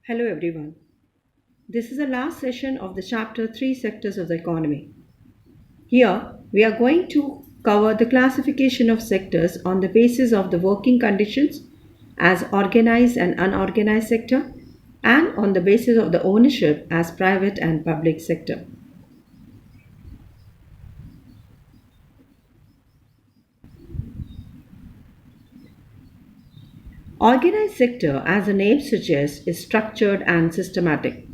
Hello everyone. This is the last session of the chapter 3 sectors of the economy. Here we are going to cover the classification of sectors on the basis of the working conditions as organized and unorganized sector and on the basis of the ownership as private and public sector. Organized sector, as the name suggests, is structured and systematic.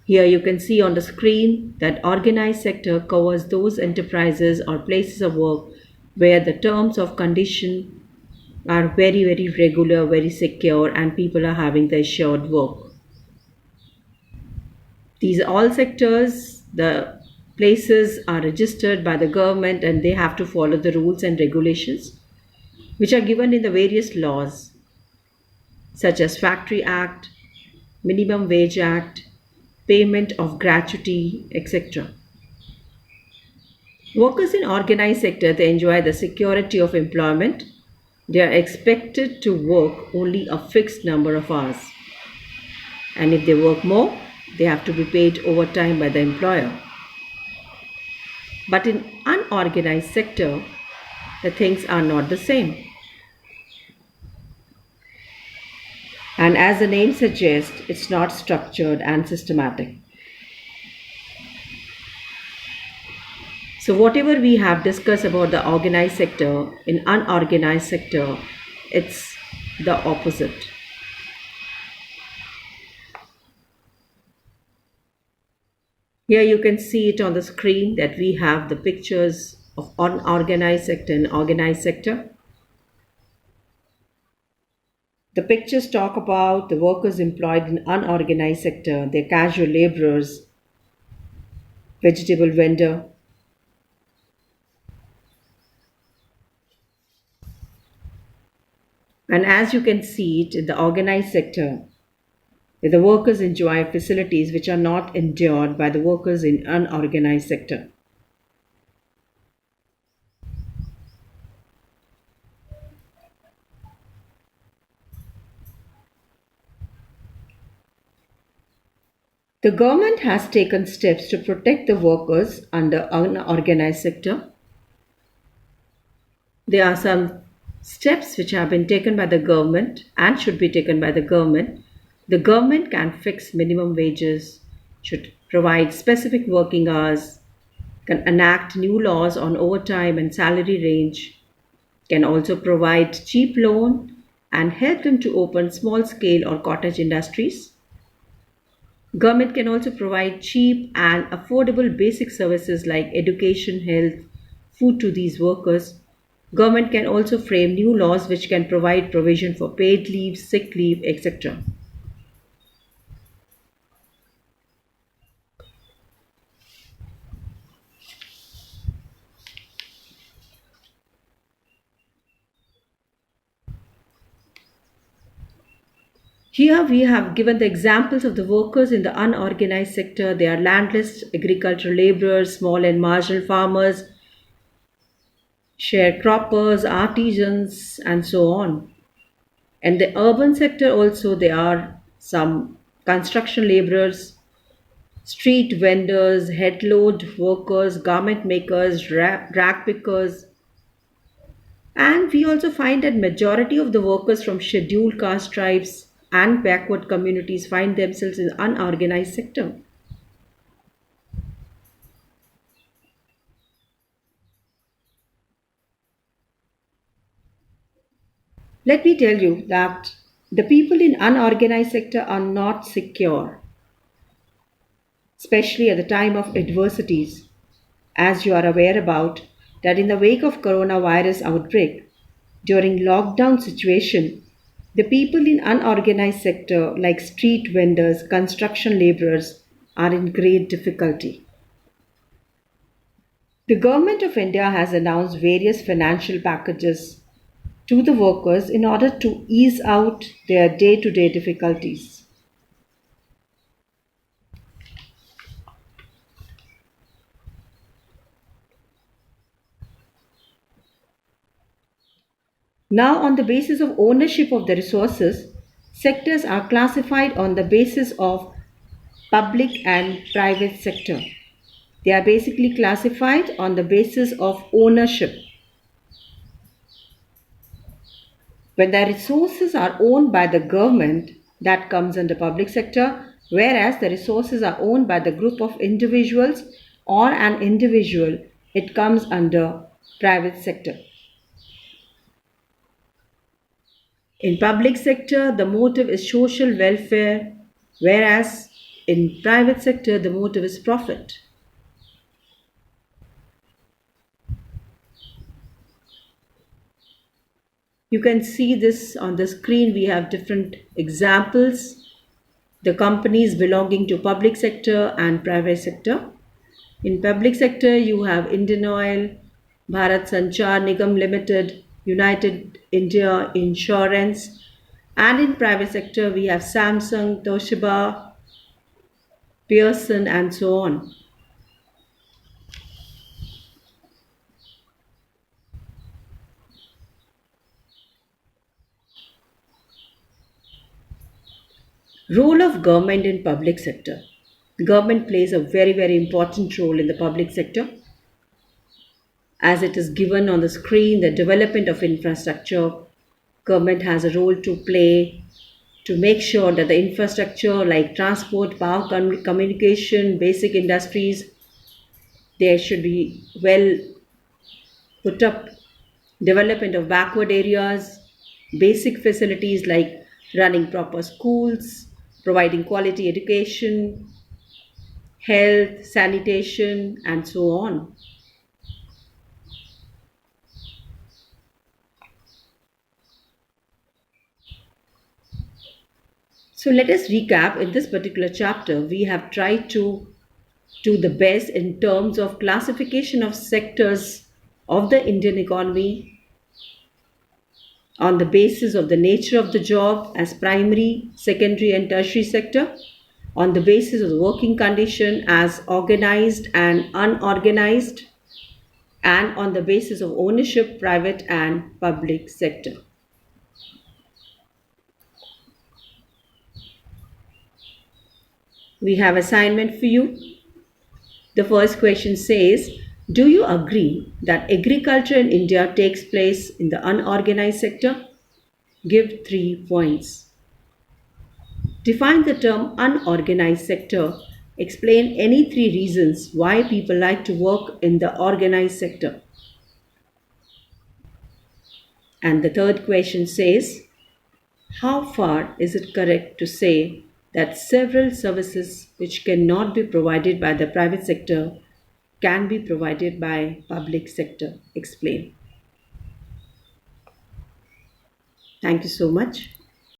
Here you can see on the screen that organized sector covers those enterprises or places of work where the terms of condition are very regular, very secure and people are having the assured work. These all sectors, the places are registered by the government and they have to follow the rules and regulations which are given in the various laws such as Factory Act, Minimum Wage Act, payment of gratuity, etc. Workers in organized sector, they enjoy the security of employment. They are expected to work only a fixed number of hours. And if they work more, they have to be paid overtime by the employer. But in unorganized sector, the things are not the same. And as the name suggests, it's not structured and systematic. So whatever we have discussed about the organized sector, in unorganized sector, it's the opposite. Here you can see it on the screen that we have the pictures of unorganized sector and organized sector. The pictures talk about the workers employed in unorganized sector, they're casual laborers, vegetable vendor. And as you can see it in the organized sector, the workers enjoy facilities which are not enjoyed by the workers in unorganized sector. The government has taken steps to protect the workers under unorganized sector. There are some steps which have been taken by the government and should be taken by the government. The government can fix minimum wages, should provide specific working hours, can enact new laws on overtime and salary range, can also provide cheap loan and help them to open small scale or cottage industries. Government can also provide cheap and affordable basic services like education, health, food to these workers. Government can also frame new laws which can provide provision for paid leave, sick leave, etc. Here we have given the examples of the workers in the unorganized sector. They are landless, agricultural laborers, small and marginal farmers, sharecroppers, artisans, and so on. And the urban sector also, there are some construction laborers, street vendors, headload workers, garment makers, rag pickers. And we also find that majority of the workers from scheduled caste tribes and backward communities find themselves in unorganized sector. Let me tell you that the people in unorganized sector are not secure, especially at the time of adversities, as you are aware about that in the wake of coronavirus outbreak, during lockdown situation, the people in unorganized sector like street vendors, construction laborers are in great difficulty. The government of India has announced various financial packages to the workers in order to ease out their day-to-day difficulties. Now, on the basis of ownership of the resources, Sectors are classified on the basis of public and private sector. They are basically classified on the basis of ownership. When the resources are owned by the government, that comes under public sector, whereas the resources are owned by the group of individuals or an individual, it comes under private sector. In public sector, the motive is social welfare, whereas in private sector, the motive is profit. You can see this on the screen. We have different examples. The companies belonging to public sector and private sector. In public sector, you have Indian Oil, Bharat Sanchar Nigam Limited, United India Insurance, and in private sector, we have Samsung, Toshiba, Pearson, and so on. Role of government in public sector. Government plays a very important role in the public sector. As it is given on the screen, the development of infrastructure, government has a role to play to make sure that the infrastructure like transport, power communication, basic industries, they should be well put up. Development of backward areas, basic facilities like running proper schools, providing quality education, health, sanitation, and so on. So let us recap. In this particular chapter, we have tried to do the best in terms of classification of sectors of the Indian economy on the basis of the nature of the job as primary, secondary, and tertiary sector, on the basis of the working condition as organized and unorganized, and on the basis of ownership, private and public sector. We have assignment for you. The first question says, do you agree that agriculture in India takes place in the unorganized sector? Give 3 points. Define the term unorganized sector. Explain any 3 reasons why people like to work in the organized sector. And the third question says, how far is it correct to say that several services which cannot be provided by the private sector can be provided by public sector? Explain. Thank you so much.